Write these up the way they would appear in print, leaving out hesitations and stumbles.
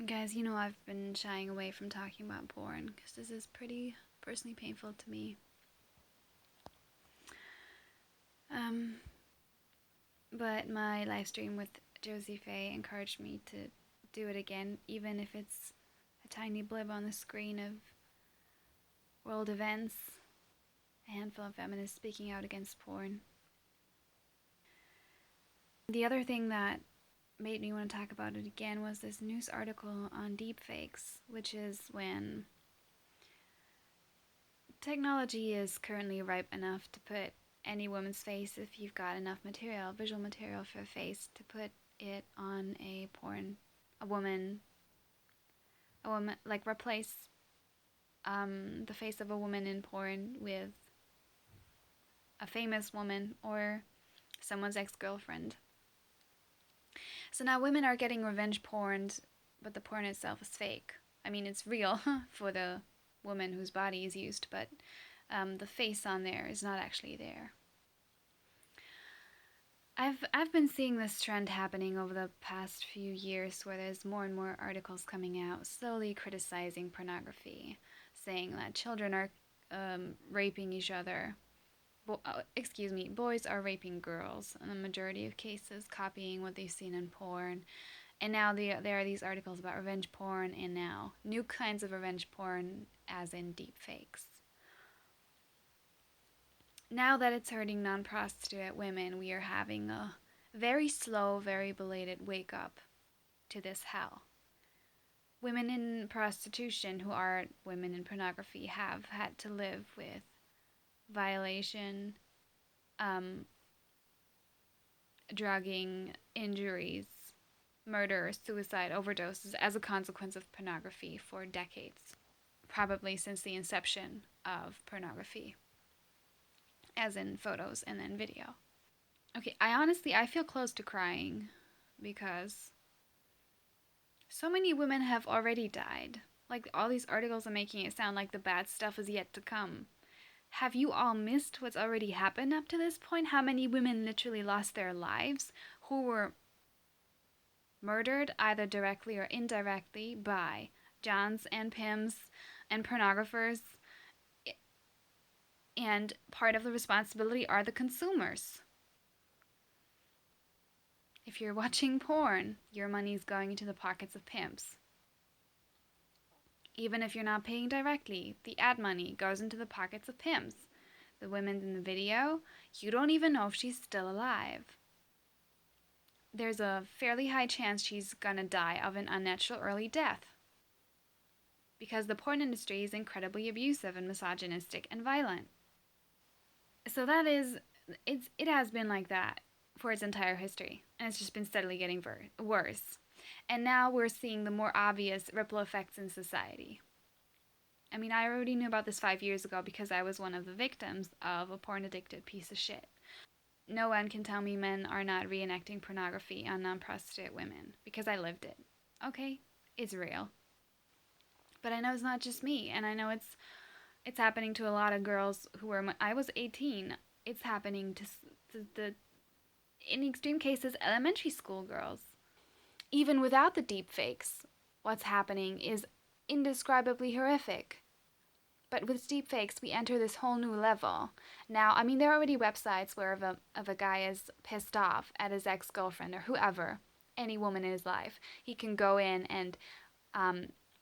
Guys, I've been shying away from talking about porn because this is pretty personally painful to me. Um, but my live stream with Josie Faye encouraged me to do it again, even if it's a tiny blip on the screen of world events, a handful of feminists speaking out against porn. The other thing that made me want to talk about it again was this news article on deepfakes, which is when technology is currently ripe enough to put any woman's face, if you've got enough material, visual material for a face, to put it on a woman, like replace the face of a woman in porn with a famous woman or someone's ex-girlfriend. So now women are getting revenge porned, but the porn itself is fake. I mean, it's real for the woman whose body is used, but the face on there is not actually there. I've been seeing this trend happening over the past few years where there's more and more articles coming out slowly criticizing pornography, saying that children are raping each other. Boys are raping girls in the majority of cases, copying what they've seen in porn. And now there are these articles about revenge porn, and now new kinds of revenge porn, as in deep fakes. Now that it's hurting non-prostitute women, we are having a very slow, very belated wake up to this hell. Women in prostitution who are women in pornography have had to live with violation, drugging, injuries, murder, suicide, overdoses as a consequence of pornography for decades, probably since the inception of pornography, as in photos and then video. Okay, I feel close to crying because so many women have already died. Like, all these articles are making it sound like the bad stuff is yet to come. Have you all missed what's already happened up to this point? How many women literally lost their lives who were murdered either directly or indirectly by Johns and Pims and pornographers, and part of the responsibility are the consumers. If you're watching porn, your money's going into the pockets of pimps. Even if you're not paying directly, the ad money goes into the pockets of pimps. The woman in the video, you don't even know if she's still alive. There's a fairly high chance she's gonna die of an unnatural early death, because the porn industry is incredibly abusive and misogynistic and violent. So it has been like that for its entire history, and it's just been steadily getting worse. And now we're seeing the more obvious ripple effects in society. I mean, I already knew about this 5 years ago because I was one of the victims of a porn-addicted piece of shit. No one can tell me men are not reenacting pornography on non-prostitute women, because I lived it. Okay, it's real. But I know it's not just me, and I know it's happening to a lot of girls who were... I was 18. It's happening to the in extreme cases, elementary school girls. Even without the deep fakes, what's happening is indescribably horrific. But with deepfakes, we enter this whole new level. Now, I mean, there are already websites where if a guy is pissed off at his ex-girlfriend or whoever, any woman in his life, he can go in and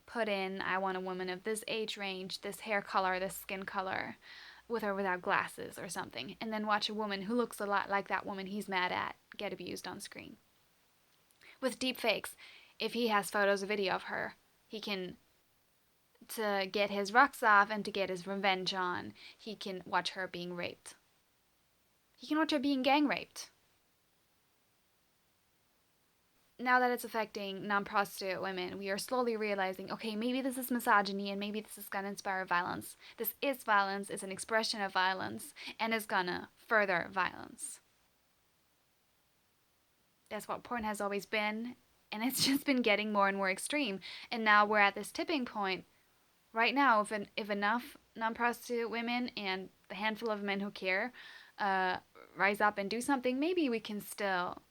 put in, I want a woman of this age range, this hair color, this skin color, with or without glasses or something, and then watch a woman who looks a lot like that woman he's mad at get abused on screen. With deepfakes, if he has photos or video of her, he can, to get his rocks off and to get his revenge on, he can watch her being raped. He can watch her being gang raped. Now that it's affecting non-prostitute women, we are slowly realizing, okay, maybe this is misogyny and maybe this is gonna inspire violence. This is violence, it's an expression of violence, and is gonna further violence. That's what porn has always been, and it's just been getting more and more extreme. And now we're at this tipping point. Right now, if enough non-prostitute women and the handful of men who care rise up and do something, maybe we can still,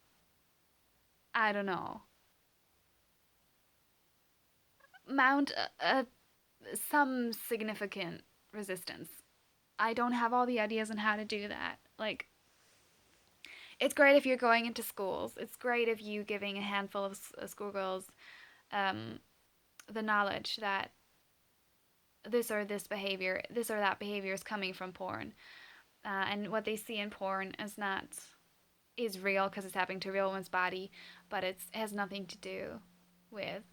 I don't know, mount some significant resistance. I don't have all the ideas on how to do that. Like, it's great if you're going into schools. It's great if you giving a handful of schoolgirls um, the knowledge that this or that behavior is coming from porn, and what they see in porn is real because it's happening to a real woman's body, but it has nothing to do with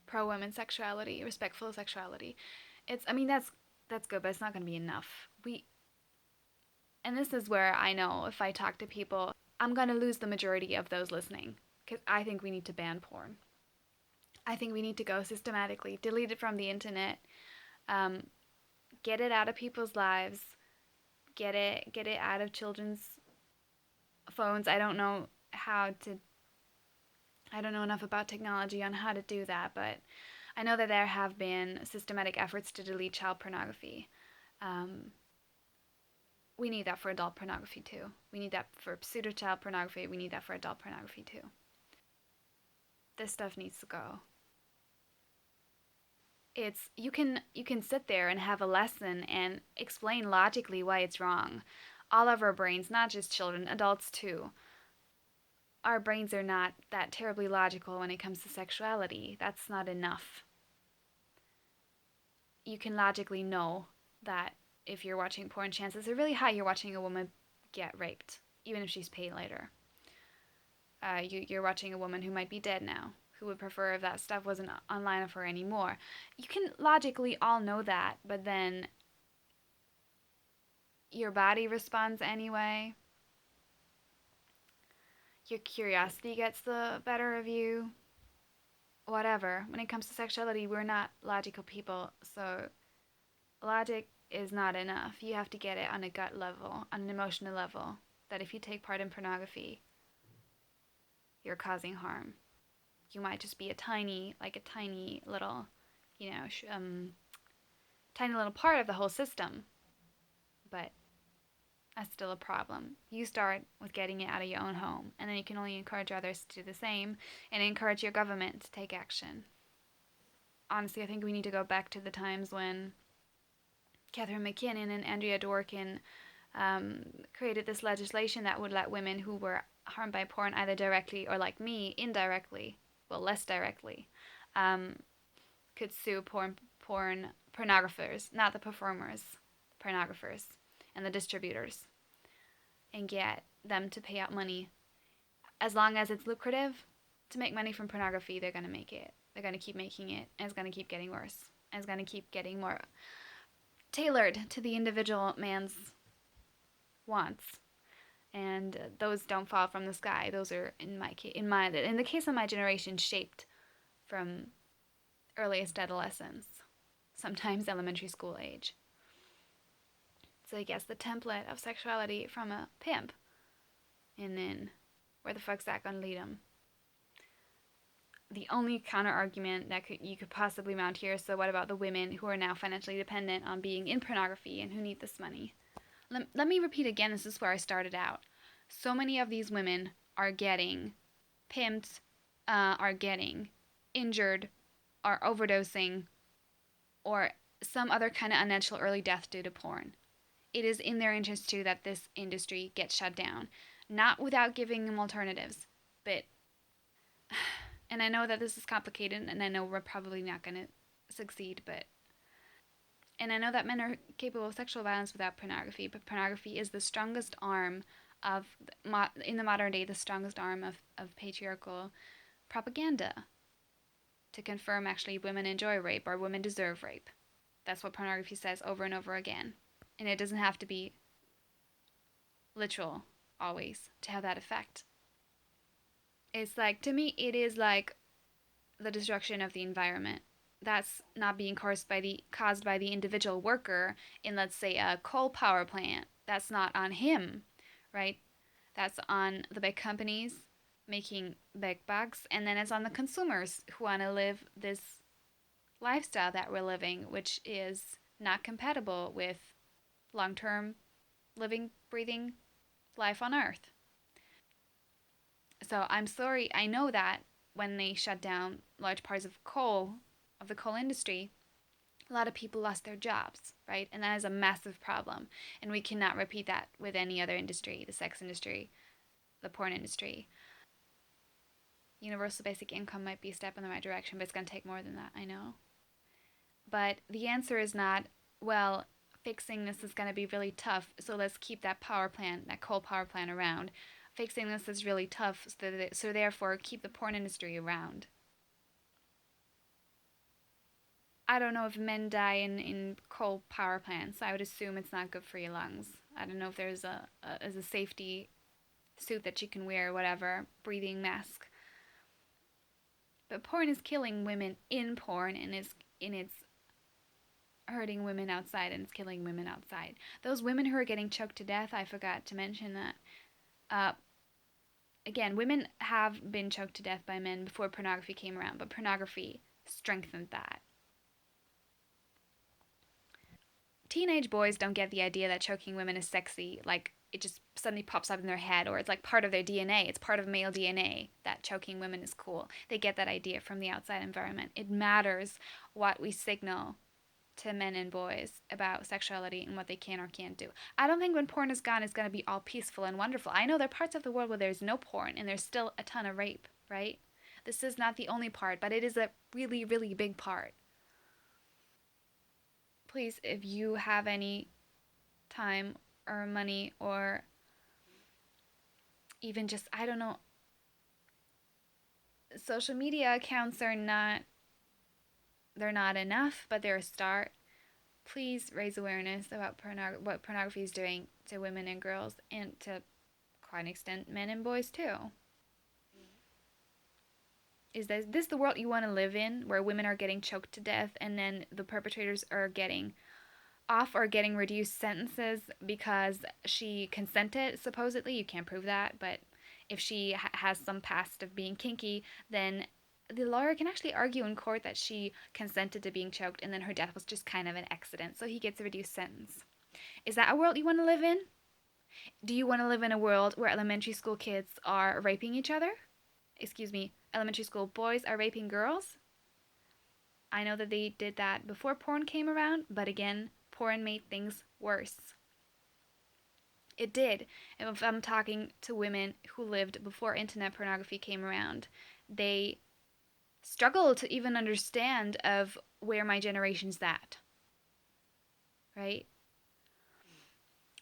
pro women sexuality, respectful sexuality. I mean, that's good, but it's not going to be enough. And this is where I know if I talk to people, I'm going to lose the majority of those listening because I think we need to ban porn. I think we need to go systematically, delete it from the internet, um, get it out of people's lives, get it out of children's phones. I don't know enough about technology on how to do that, but I know that there have been systematic efforts to delete child pornography. Um, we need that for adult pornography too. We need that for pseudo child pornography. We need that for adult pornography too. This stuff needs to go. You can sit there and have a lesson and explain logically why it's wrong. All of our brains, not just children, adults too. Our brains are not that terribly logical when it comes to sexuality. That's not enough. You can logically know that if you're watching porn, chances are really high you're watching a woman get raped, even if she's paid later. You're watching a woman who might be dead now, who would prefer if that stuff wasn't online of her anymore. You can logically all know that, but then your body responds anyway. Your curiosity gets the better of you. Whatever. When it comes to sexuality, we're not logical people, so logic is not enough. You have to get it on a gut level, on an emotional level, that if you take part in pornography, you're causing harm. You might just be a tiny little, you know, tiny little part of the whole system, but that's still a problem. You start with getting it out of your own home, and then you can only encourage others to do the same and encourage your government to take action. Honestly, I think we need to go back to the times when Catherine McKinnon and Andrea Dworkin created this legislation that would let women who were harmed by porn either directly or, like me, indirectly, well, less directly, um, could sue pornographers, not the performers, pornographers, and the distributors, and get them to pay out money. As long as it's lucrative to make money from pornography, they're going to make it. They're going to keep making it, and it's going to keep getting worse. And it's going to keep getting more tailored to the individual man's wants. And those don't fall from the sky. Those are in the case of my generation, shaped from earliest adolescence, sometimes elementary school age. So I guess the template of sexuality from a pimp, and then where the fuck's that gonna lead him? The only counter argument that you could possibly mount here, so what about the women who are now financially dependent on being in pornography and who need this money? Let me repeat again, this is where I started out. So many of these women are getting pimped, are getting injured, are overdosing, or some other kind of unnatural early death due to porn. It is in their interest too that this industry gets shut down. Not without giving them alternatives, but, and I know that this is complicated, and I know we're probably not going to succeed, and I know that men are capable of sexual violence without pornography, but pornography is the strongest arm in the modern day, the strongest arm of patriarchal propaganda to confirm actually women enjoy rape or women deserve rape. That's what pornography says over and over again. And it doesn't have to be literal always to have that effect. It's like, to me, it is like the destruction of the environment. That's not being caused by the individual worker in, let's say, a coal power plant. That's not on him, right? That's on the big companies making big bucks, and then it's on the consumers who want to live this lifestyle that we're living, which is not compatible with long-term living, breathing life on Earth. So I'm sorry, I know that when they shut down large parts of coal of the coal industry, a lot of people lost their jobs, right? And that is a massive problem. And we cannot repeat that with any other industry, the sex industry, the porn industry. Universal basic income might be a step in the right direction, but it's going to take more than that, I know. But the answer is not, well, fixing this is going to be really tough, so let's keep that power plant, that coal power plant around. Fixing this is really tough, so therefore keep the porn industry around. I don't know if men die in coal power plants. I would assume it's not good for your lungs. I don't know if there's a safety suit that you can wear or whatever, breathing mask. But porn is killing women in porn, and it's hurting women outside, and it's killing women outside. Those women who are getting choked to death, I forgot to mention that. Uh, Again, women have been choked to death by men before pornography came around, but pornography strengthened that. Teenage boys don't get the idea that choking women is sexy, like it just suddenly pops up in their head, or it's like part of their DNA. It's part of male DNA that choking women is cool. They get that idea from the outside environment. It matters what we signal to men and boys about sexuality and what they can or can't do. I don't think when porn is gone, it's going to be all peaceful and wonderful. I know there are parts of the world where there's no porn and there's still a ton of rape, right? This is not the only part, but it is a really, really big part. Please, if you have any time or money or even just, I don't know, social media accounts are not, they're not enough, but they're a start. Please raise awareness about what pornography is doing to women and girls, and to quite an extent men and boys too. Is this the world you want to live in, where women are getting choked to death and then the perpetrators are getting off or getting reduced sentences because she consented? Supposedly, you can't prove that, but if she has some past of being kinky, then the lawyer can actually argue in court that she consented to being choked and then her death was just kind of an accident, so he gets a reduced sentence. Is that a world you want to live in? Do you want to live in a world where elementary school kids are raping each other? Excuse me, elementary school boys are raping girls? I know that they did that before porn came around, but again, porn made things worse. It did. And if I'm talking to women who lived before internet pornography came around, they struggle to even understand of where my generation's at. Right?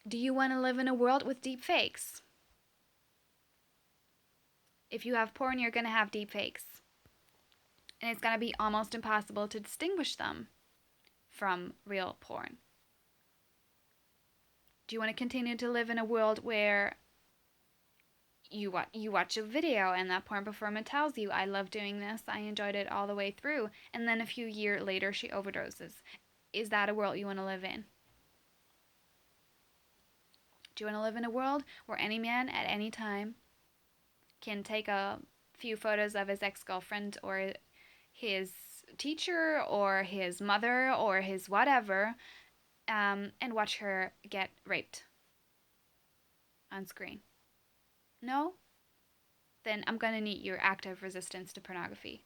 Do you want to live in a world with deep fakes? If you have porn, you're going to have deep fakes. And it's going to be almost impossible to distinguish them from real porn. Do you want to continue to live in a world where you watch a video and that porn performer tells you, I love doing this, I enjoyed it all the way through, and then a few years later she overdoses? Is that a world you want to live in? Do you want to live in a world where any man at any time can take a few photos of his ex-girlfriend or his teacher or his mother or his whatever, and watch her get raped on screen? No? Then I'm going to need your active resistance to pornography.